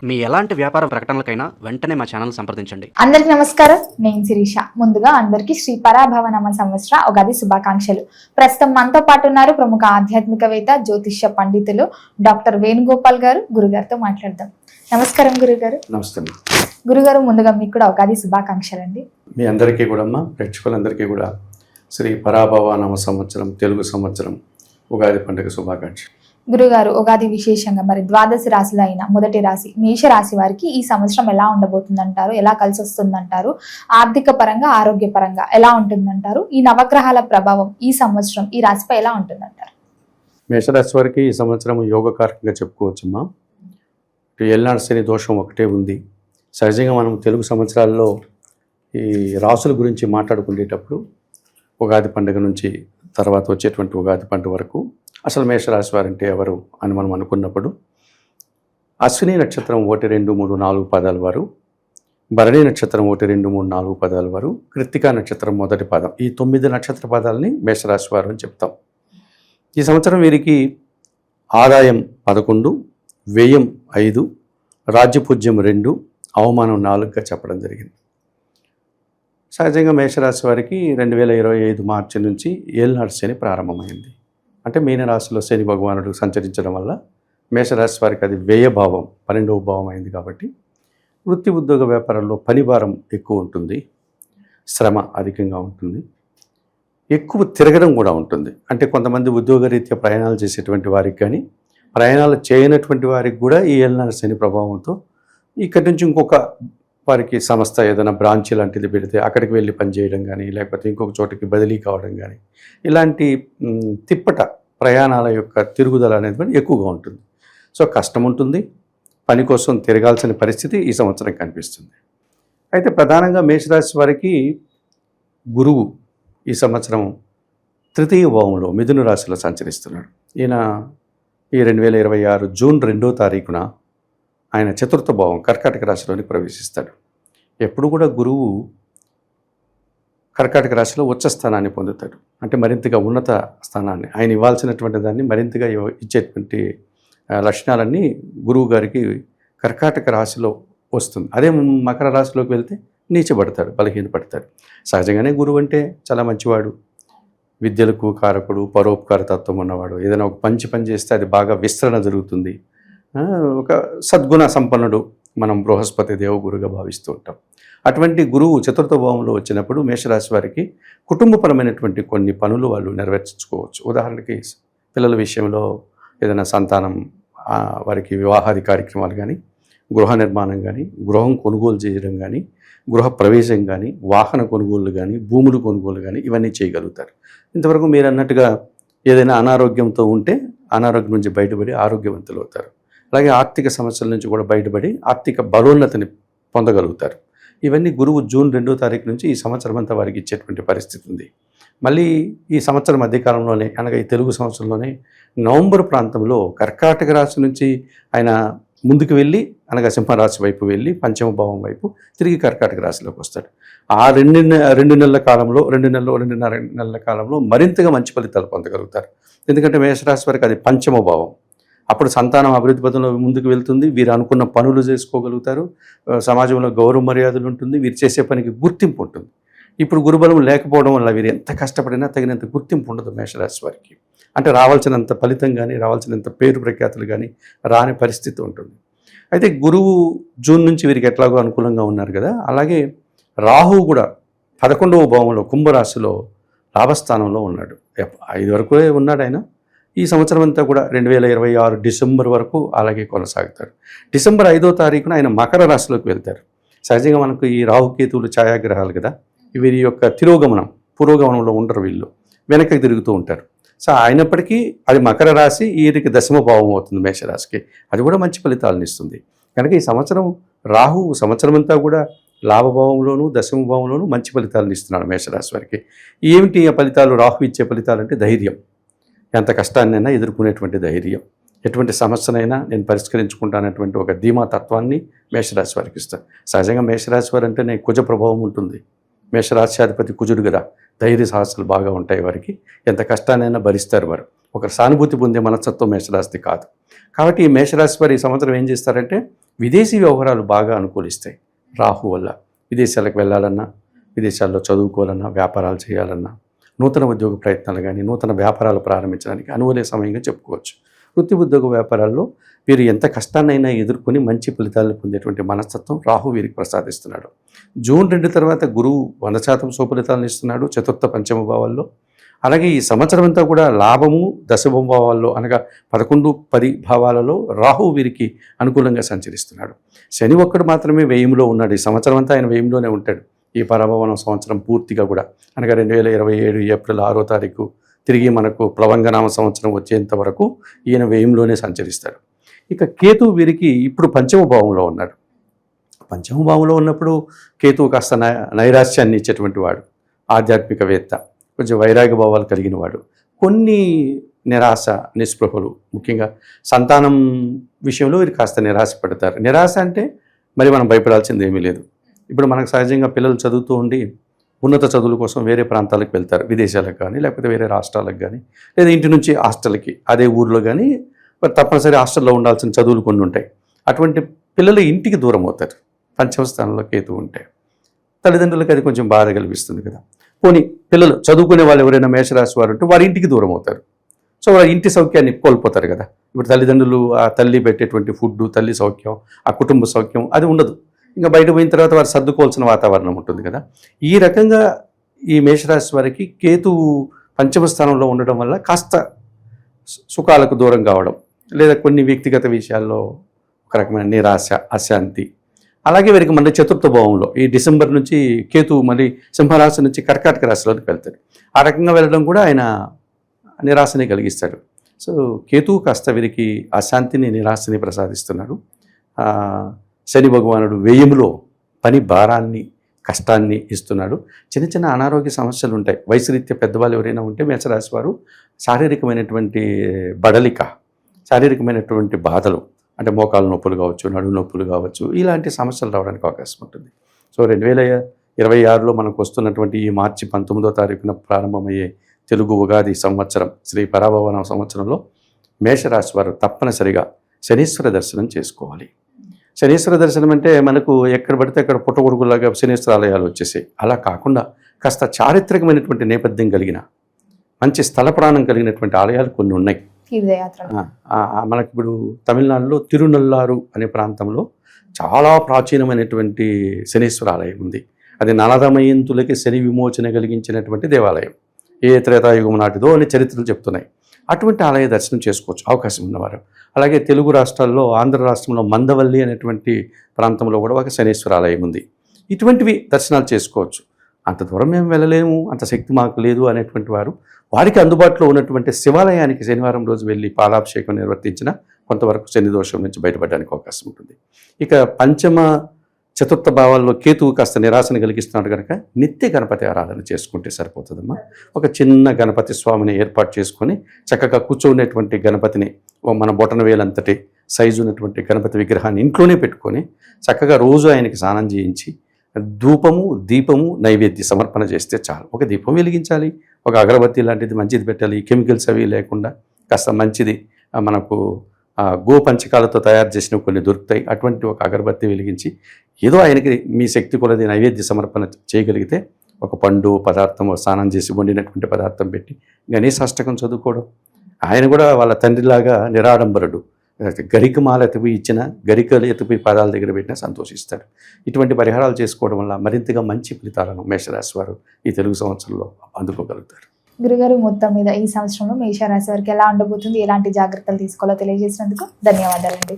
మీ ఎలాంటి వ్యాపార ప్రకటనలకైనా వెంటనే మా ఛానల్ సంప్రదించండి. అందరికి నమస్కారం, నేను శిరీష. ముందుగా అందరికి శ్రీ పరాభవనామ సంవత్సర ఉగాది శుభాకాంక్షలు. ప్రస్తుతం మనతో పాటు ఉన్నారు ప్రముఖ ఆధ్యాత్మికవేత్త, జ్యోతిష్య పండితులు డాక్టర్ వేణుగోపాల్ గారు. గురుగారితో మాట్లాడదాం. నమస్కారం గురుగారు. నమస్తే. గురుగారు, ముందుగా మీకు కూడా ఉగాది శుభాకాంక్షలు అండి. మీ అందరికీ కూడా అమ్మా, ప్రేక్షకులందరికీ కూడా శ్రీ పరాభవనామ సంవత్సరం తెలుగు సంవత్సరం ఉగాది పండుగ శుభాకాంక్షలు. గురుగారు, ఉగాది విశేషంగా మరి ద్వాదశి రాశులు అయిన మొదటి రాశి మేష రాశి వారికి ఈ సంవత్సరం ఎలా ఉండబోతుందంటారు? ఎలా కలిసి వస్తుందంటారు? ఆర్థిక పరంగా, ఆరోగ్య పరంగా ఎలా ఉంటుందంటారు? ఈ నవగ్రహాల ప్రభావం ఈ సంవత్సరం ఈ రాశిపై ఎలా ఉంటుందంటారు? మేషరాశి వారికి ఈ సంవత్సరం యోగకారకంగా చెప్పుకోవచ్చమ్మా. ఏలినాడు శని దోషం ఒకటే ఉంది. సహజంగా మనం తెలుగు సంవత్సరాల్లో ఈ రాసుల గురించి మాట్లాడుకునేటప్పుడు ఉగాది పండుగ నుంచి తర్వాత వచ్చేటువంటి ఉగాది పండుగ వరకు అసలు మేషరాశి వారంటే ఎవరు అని మనం అనుకున్నప్పుడు అశ్విని నక్షత్రం 1, 2, 3, 4 పాదాల వారు, భరణి నక్షత్రం 1, 2, 3, 4 పాదాల వారు, కృత్తికా నక్షత్రం మొదటి పాదం, ఈ 9 నక్షత్ర పాదాలని మేషరాశి వారు అని చెప్తాం. ఈ సంవత్సరం వీరికి ఆదాయం 11, వ్యయం 5, రాజ్యపూజ్యం 2, అవమానం 4గా చెప్పడం జరిగింది. సహజంగా మేషరాశి వారికి 2025 మార్చి నుంచి ఏలినాడు శని ప్రారంభమైంది. అంటే మీనరాశిలో శని భగవానుడు సంచరించడం వల్ల మేషరాశి వారికి అది వ్యయభావం 12వ భావం అయింది. కాబట్టి వృత్తి ఉద్యోగ వ్యాపారంలో పనిభారం ఎక్కువ ఉంటుంది, శ్రమ అధికంగా ఉంటుంది, ఎక్కువ తిరగడం కూడా ఉంటుంది. అంటే కొంతమంది ఉద్యోగరీత్యా ప్రయాణాలు చేసేటువంటి వారికి కానీ, ప్రయాణాలు చేయనటువంటి వారికి కూడా ఈ ఏలినాడు శని ప్రభావంతో ఇక్కడి నుంచి ఇంకొక వారికి సంస్థ ఏదైనా బ్రాంచ్ లాంటిది పెడితే అక్కడికి వెళ్ళి పనిచేయడం కానీ, లేకపోతే ఇంకొక చోటికి బదిలీ కావడం కానీ, ఇలాంటి తిప్పట ప్రయాణాల యొక్క తిరుగుదల అనేది ఎక్కువగా ఉంటుంది. సో కష్టం ఉంటుంది, పని కోసం తిరగాల్సిన పరిస్థితి ఈ సంవత్సరం కనిపిస్తుంది. అయితే ప్రధానంగా మేషరాశి వారికి గురువు ఈ సంవత్సరం 3వ భావంలో మిథున రాశిలో సంచరిస్తున్నాడు. ఈయన ఈ 2026 జూన్ 2వ తారీఖున ఆయన 4వ భావం కర్కాటక రాశిలోని ప్రవేశిస్తాడు. ఎప్పుడు కూడా గురువు కర్కాటక రాశిలో ఉచ్చ స్థానాన్ని పొందుతాడు. అంటే మరింతగా ఉన్నత స్థానాన్ని, ఆయన ఇవ్వాల్సినటువంటి దాన్ని మరింతగా ఇచ్చేటువంటి లక్షణాలన్నీ గురువు గారికి కర్కాటక రాశిలో వస్తుంది. అదే మకర రాశిలోకి వెళ్తే నీచబడతాడు, బలహీనపడతాడు. సహజంగానే గురువు అంటే చాలా మంచివాడు, విద్యలకు కారకుడు, పరోపకార తత్వం ఉన్నవాడు. ఏదైనా ఒక పని చేస్తే అది బాగా విస్తరణ జరుగుతుంది. ఒక సద్గుణ సంపన్నుడు మనం బృహస్పతి దేవగురుగా భావిస్తూ ఉంటాం. అటువంటి గురువు 4వ భావంలో వచ్చినప్పుడు మేషరాశి వారికి కుటుంబపరమైనటువంటి కొన్ని పనులు వాళ్ళు నెరవేర్చుకోవచ్చు. ఉదాహరణకి పిల్లల విషయంలో ఏదైనా సంతానం, వారికి వివాహాది కార్యక్రమాలు కానీ, గృహ నిర్మాణం కానీ, గృహం కొనుగోలు చేయడం కానీ, గృహ ప్రవేశం కానీ, వాహన కొనుగోలు కానీ, భూములు కొనుగోలు కానీ ఇవన్నీ చేయగలుగుతారు. ఇంతవరకు మీరు అన్నట్టుగా ఏదైనా అనారోగ్యంతో ఉంటే అనారోగ్యం నుంచి బయటపడి ఆరోగ్యవంతులు అవుతారు. అలాగే ఆర్థిక సమస్యల నుంచి కూడా బయటపడి ఆర్థిక బలోన్నతిని పొందగలుగుతారు. ఇవన్నీ గురువు జూన్ 2వ తారీఖు నుంచి ఈ సంవత్సరం అంతా వారికి ఇచ్చేటువంటి పరిస్థితి ఉంది. మళ్ళీ ఈ సంవత్సరం మధ్యకాలంలోనే, అనగా ఈ తెలుగు సంవత్సరంలోనే నవంబర్ ప్రాంతంలో కర్కాటక రాశి నుంచి ఆయన ముందుకు వెళ్ళి, అనగా సింహరాశి వైపు వెళ్ళి 5వ భావం వైపు తిరిగి కర్కాటక రాశిలోకి వస్తాడు. ఆ 2 నెలల కాలంలో, 2.5 నెలల కాలంలో మరింతగా మంచి ఫలితాలు పొందగలుగుతారు. ఎందుకంటే మేషరాశి వారికి అది 5వ భావం. అప్పుడు సంతానం అభివృద్ధి పథంలో ముందుకు వెళ్తుంది, వీరు అనుకున్న పనులు చేసుకోగలుగుతారు, సమాజంలో గౌరవ మర్యాదలు ఉంటుంది, వీరు చేసే పనికి గుర్తింపు ఉంటుంది. ఇప్పుడు గురుబలం లేకపోవడం వల్ల వీరు ఎంత కష్టపడినా తగినంత గుర్తింపు ఉండదు మేషరాశి వారికి. అంటే రావాల్సినంత ఫలితం కానీ, రావాల్సినంత పేరు ప్రఖ్యాతులు కానీ రాని పరిస్థితి ఉంటుంది. అయితే గురువు జూన్ నుంచి వీరికి ఎట్లాగో అనుకూలంగా ఉన్నారు కదా, అలాగే రాహువు కూడా 11వ భావంలో కుంభరాశిలో లాభస్థానంలో ఉన్నాడు. 5 వరకు ఉన్నాడు ఆయన. ఈ సంవత్సరం అంతా కూడా 2026 డిసెంబర్ వరకు అలాగే కొనసాగుతారు. డిసెంబర్ 5వ తారీఖున ఆయన మకర రాశిలోకి వెళ్తారు. సహజంగా మనకు ఈ రాహుకేతువులు ఛాయాగ్రహాలు కదా, వీరి యొక్క తిరోగమనం, పురోగమనంలో ఉండరు, వీళ్ళు వెనక్కి తిరుగుతూ ఉంటారు. సో అయినప్పటికీ అది మకర రాశి, వీరికి 10వ భావం అవుతుంది మేషరాశికి. అది కూడా మంచి ఫలితాలను ఇస్తుంది. కనుక ఈ సంవత్సరం రాహు సంవత్సరం అంతా కూడా లాభభావంలోనూ 10వ భావంలోనూ మంచి ఫలితాలను ఇస్తున్నాడు మేషరాశి వారికి. ఏమిటి ఆ ఫలితాలు? రాహు ఇచ్చే ఫలితాలు అంటే ధైర్యం, ఎంత కష్టాన్నైనా ఎదుర్కొనేటువంటి ధైర్యం, ఎటువంటి సమస్యనైనా నేను పరిష్కరించుకుంటానటువంటి ఒక ధీమా తత్వాన్ని మేషరాశి వారికి ఇస్తారు. సహజంగా మేషరాశి వారు అంటేనే కుజ ప్రభావం ఉంటుంది. మేషరాశ్యాధిపతి కుజుడు కదా, ధైర్య సాహసాలు బాగా ఉంటాయి వారికి. ఎంత కష్టాన్నైనా భరిస్తారు వారు. ఒక సానుభూతి పొందే మనస్తత్వం మేషరాశిది కాదు. కాబట్టి ఈ మేషరాశి వారు ఈ సంవత్సరం ఏం చేస్తారంటే విదేశీ వ్యవహారాలు బాగా అనుకూలిస్తాయి రాహు వల్ల. విదేశాలకు వెళ్ళాలన్నా, విదేశాల్లో చదువుకోవాలన్నా, వ్యాపారాలు చేయాలన్నా, నూతన ఉద్యోగ ప్రయత్నాలు కానీ, నూతన వ్యాపారాలు ప్రారంభించడానికి అనువైన సమయంగా చెప్పుకోవచ్చు. వృత్తి ఉద్యోగ వ్యాపారాల్లో వీరు ఎంత కష్టాన్నైనా ఎదుర్కొని మంచి ఫలితాలను పొందేటువంటి మనస్తత్వం రాహు వీరికి ప్రసాదిస్తున్నాడు. జూన్ 2 తర్వాత గురువు 100% సుఫలితాలను ఇస్తున్నాడు చతుర్థ పంచమ భావాల్లో. అలాగే ఈ సంవత్సరం అంతా కూడా లాభము దశమ భావాల్లో అనగా 11, 10 భావాలలో రాహు వీరికి అనుకూలంగా సంచరిస్తున్నాడు. శని ఒక్కడు మాత్రమే వ్యయంలో ఉన్నాడు. ఈ సంవత్సరం అంతా ఆయన వ్యయంలోనే ఉంటాడు. ఈ పరాభవనం సంవత్సరం పూర్తిగా కూడా అనగా 2027 ఏప్రిల్ 6వ తారీఖు తిరిగి మనకు ప్లవంగనామ సంవత్సరం వచ్చేంత వరకు ఈయన వ్యయంలోనే సంచరిస్తాడు. ఇక కేతు వీరికి ఇప్పుడు పంచమ భావంలో ఉన్నాడు. పంచమ భావంలో ఉన్నప్పుడు కేతువు కాస్త నైరాశ్యాన్ని ఇచ్చేటువంటి వాడు, ఆధ్యాత్మికవేత్త, కొంచెం వైరాగ్య భావాలు కలిగిన వాడు. కొన్ని నిరాశ నిస్పృహలు, ముఖ్యంగా సంతానం విషయంలో వీరు కాస్త నిరాశ పడతారు. నిరాశ అంటే మరి మనం భయపడాల్సింది ఏమీ లేదు. ఇప్పుడు మనకు సహజంగా పిల్లలు చదువుతూ ఉండి ఉన్నత చదువుల కోసం వేరే ప్రాంతాలకు వెళ్తారు, విదేశాలకు కానీ లేకపోతే వేరే రాష్ట్రాలకు కానీ, లేదా ఇంటి నుంచి హాస్టల్కి అదే ఊర్లో కానీ తప్పనిసరి హాస్టల్లో ఉండాల్సిన చదువులు కొన్ని ఉంటాయి. అటువంటి పిల్లలు ఇంటికి దూరం అవుతారు పంచమ స్థానంలో కేతు ఉంటే. తల్లిదండ్రులకు అది కొంచెం బాధ కల్పిస్తుంది కదా. పోనీ పిల్లలు చదువుకునే వాళ్ళు ఎవరైనా మేషరాశి వారు ఉంటే వారి ఇంటికి దూరం అవుతారు. సో వారి ఇంటి సౌఖ్యాన్ని కోల్పోతారు కదా. ఇప్పుడు తల్లిదండ్రులు ఆ తల్లి పెట్టేటువంటి ఫుడ్, తల్లి సౌఖ్యం, ఆ కుటుంబ సౌఖ్యం అది ఉండదు. ఇంకా బయట పోయిన తర్వాత వారు సర్దుకోవాల్సిన వాతావరణం ఉంటుంది కదా. ఈ రకంగా ఈ మేషరాశి వారికి కేతు పంచమ స్థానంలో ఉండడం వల్ల కాస్త సుఖాలకు దూరం కావడం, లేదా కొన్ని వ్యక్తిగత విషయాల్లో ఒక రకమైన నిరాశ, అశాంతి. అలాగే వీరికి మళ్ళీ చతుర్థ భావంలో ఈ డిసెంబర్ నుంచి కేతు మళ్ళీ సింహరాశి నుంచి కర్కాటక రాశిలోకి వెళ్తాడు. ఆ రకంగా వెళ్ళడం కూడా ఆయన నిరాశని కలిగిస్తాడు. సో కేతువు కాస్త వీరికి అశాంతిని, నిరాశని ప్రసాదిస్తున్నాడు. శని భగవానుడు వ్యయంలో పని భారాన్ని, కష్టాన్ని ఇస్తున్నాడు. చిన్న చిన్న అనారోగ్య సమస్యలు ఉంటాయి. వయసురీత్యా పెద్దవాళ్ళు ఎవరైనా ఉంటే మేషరాశి వారు శారీరకమైనటువంటి బడలిక, శారీరకమైనటువంటి బాధలు అంటే మోకాలు నొప్పులు కావచ్చు, నడుము నొప్పులు కావచ్చు, ఇలాంటి సమస్యలు రావడానికి అవకాశం ఉంటుంది. సో 2026లో మనకు వస్తున్నటువంటి ఈ మార్చి 19వ తారీఖున ప్రారంభమయ్యే తెలుగు ఉగాది సంవత్సరం శ్రీ పరాభవన సంవత్సరంలో మేషరాశి వారు తప్పనిసరిగా శనీశ్వర దర్శనం చేసుకోవాలి. శనీశ్వర దర్శనం అంటే మనకు ఎక్కడ పడితే అక్కడ పుట్టగొడుగులాగా శనీశ్వర ఆలయాలు వచ్చేసాయి. అలా కాకుండా కాస్త చారిత్రకమైనటువంటి నేపథ్యం కలిగిన, మంచి స్థల పురాణం కలిగినటువంటి ఆలయాలు కొన్ని ఉన్నాయి. మనకి ఇప్పుడు తమిళనాడులో తిరునల్లారు అనే ప్రాంతంలో చాలా ప్రాచీనమైనటువంటి శనీశ్వర ఆలయం ఉంది. అది నలదమయంతులకి శని విమోచన కలిగించినటువంటి దేవాలయం. ఏ త్రేతాయుగం నాటిదో అని చరిత్రలు చెప్తున్నాయి. అటువంటి ఆలయ దర్శనం చేసుకోవచ్చు అవకాశం ఉన్నవారు. అలాగే తెలుగు రాష్ట్రాల్లో, ఆంధ్ర రాష్ట్రంలో మందవల్లి అనేటువంటి ప్రాంతంలో కూడా ఒక శనీశ్వర ఆలయం ఉంది. ఇటువంటివి దర్శనాలు చేసుకోవచ్చు. అంత దూరం మేము వెళ్ళలేము, అంత శక్తి మాకు లేదు అనేటువంటి వారు వారికి అందుబాటులో ఉన్నటువంటి శివాలయానికి శనివారం రోజు వెళ్ళి పాలాభిషేకం నిర్వర్తించిన కొంతవరకు శని దోషం నుంచి బయటపడడానికి అవకాశం ఉంటుంది. ఇక పంచమ చతుర్థ భావాల్లో కేతువు కాస్త నిరాశను కలిగిస్తున్నాడు కనుక నిత్య గణపతి ఆరాధన చేసుకుంటే సరిపోతుందమ్మా. ఒక చిన్న గణపతి స్వామిని ఏర్పాటు చేసుకొని చక్కగా కూర్చోనేటువంటి గణపతిని, మన బొటన వేలంతటి సైజు ఉన్నటువంటి గణపతి విగ్రహాన్ని ఇంట్లోనే పెట్టుకొని చక్కగా రోజు ఆయనకి స్నానం చేయించి ధూపము, దీపము, నైవేద్య సమర్పణ చేస్తే చాలు. ఒక దీపం వెలిగించాలి, ఒక అగరబత్తి లాంటిది మంచిది పెట్టాలి, కెమికల్స్ అవి లేకుండా కాస్త మంచిది. మనకు గోపంచకాలతో తయారు చేసిన కొన్ని దొరుకుతాయి. అటువంటి ఒక అగరబత్తి వెలిగించి ఏదో ఆయనకి మీ శక్తి కొలది నైవేద్య సమర్పణ చేయగలిగితే ఒక పండు పదార్థం, స్నానం చేసి వండినటువంటి పదార్థం పెట్టి గణేశాష్టకం చదువుకోవడం. ఆయన కూడా వాళ్ళ తండ్రిలాగా నిరాడంబరుడు. గరికమాల ఎత్తిపోయి ఇచ్చిన గరికలు ఎత్తిపోయి పాదాల దగ్గర పెట్టినా సంతోషిస్తాడు. ఇటువంటి పరిహారాలు చేసుకోవడం వల్ల మరింతగా మంచి ఫలితాలను మేషరాశి వారు ఈ తెలుగు సంవత్సరంలో అందుకోగలుగుతారు. గురుగారు, మొత్తం మీద ఈ సంవత్సరంలో మేషరాశి వారికి ఎలా ఉండబోతుంది, ఎలాంటి జాగ్రత్తలు తీసుకోవాలో తెలియజేసినందుకు ధన్యవాదాలండి.